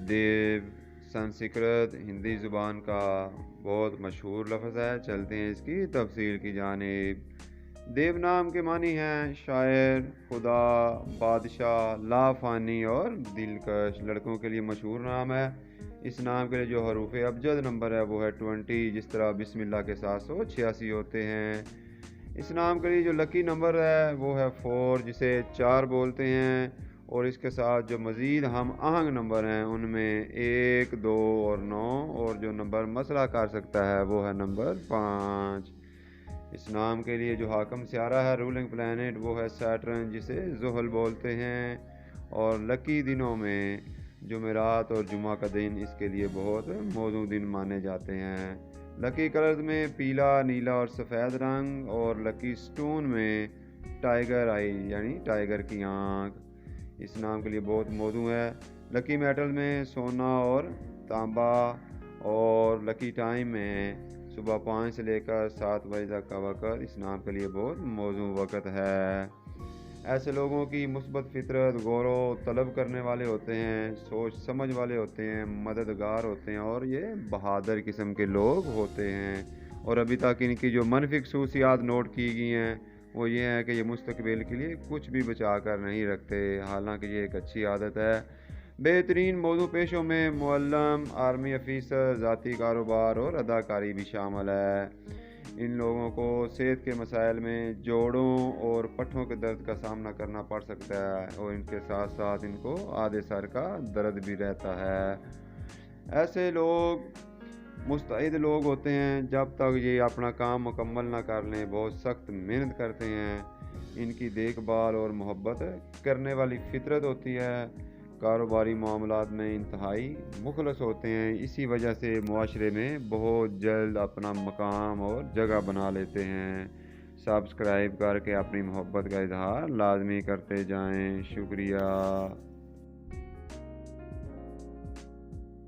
دیو سنسکرت ہندی زبان کا بہت مشہور لفظ ہے، چلتے ہیں اس کی تفصیل کی جانب۔ دیو نام کے معنی ہیں شاعر، خدا، بادشاہ، لافانی اور دلکش۔ لڑکوں کے لیے مشہور نام ہے۔ اس نام کے لیے جو حروف ابجد نمبر ہے وہ ہے 20، جس طرح بسم اللہ کے 786 ہوتے ہیں۔ اس نام کے لیے جو لکی نمبر ہے وہ ہے 4، جسے 4 بولتے ہیں، اور اس کے ساتھ جو مزید ہم آہنگ نمبر ہیں ان میں 1، 2 اور 9، اور جو نمبر مسئلہ کر سکتا ہے وہ ہے نمبر 5۔ اس نام کے لیے جو حاکم سیارہ ہے، رولنگ پلانٹ، وہ ہے سیٹرن، جسے زحل بولتے ہیں، اور لکی دنوں میں جمعرات اور جمعہ کا دن اس کے لیے بہت موزوں دن مانے جاتے ہیں۔ لکی کلرز میں پیلا، نیلا اور سفید رنگ، اور لکی سٹون میں ٹائیگر آئی یعنی ٹائیگر کی آنکھ اس نام کے لیے بہت موزوں ہے۔ لکی میٹل میں سونا اور تانبا، اور لکی ٹائم میں صبح 5 سے لے کر 7 بجے تک کا وقت اس نام کے لیے بہت موزوں وقت ہے۔ ایسے لوگوں کی مثبت فطرت، غور و طلب کرنے والے ہوتے ہیں، سوچ سمجھ والے ہوتے ہیں، مددگار ہوتے ہیں، اور یہ بہادر قسم کے لوگ ہوتے ہیں۔ اور ابھی تک ان کی جو منفی خصوصیات نوٹ کی گئی ہیں وہ یہ ہے کہ یہ مستقبل کے لیے کچھ بھی بچا کر نہیں رکھتے، حالانکہ یہ ایک اچھی عادت ہے۔ بہترین موضوع پیشوں میں معلم، آرمی افیسر، ذاتی کاروبار اور اداکاری بھی شامل ہے۔ ان لوگوں کو صحت کے مسائل میں جوڑوں اور پٹھوں کے درد کا سامنا کرنا پڑ سکتا ہے، اور ان کے ساتھ ساتھ ان کو آدھے سر کا درد بھی رہتا ہے۔ ایسے لوگ مستعد لوگ ہوتے ہیں، جب تک یہ اپنا کام مکمل نہ کر لیں بہت سخت محنت کرتے ہیں۔ ان کی دیکھ بھال اور محبت کرنے والی فطرت ہوتی ہے۔ کاروباری معاملات میں انتہائی مخلص ہوتے ہیں، اسی وجہ سے معاشرے میں بہت جلد اپنا مقام اور جگہ بنا لیتے ہیں۔ سبسکرائب کر کے اپنی محبت کا اظہار لازمی کرتے جائیں۔ شکریہ۔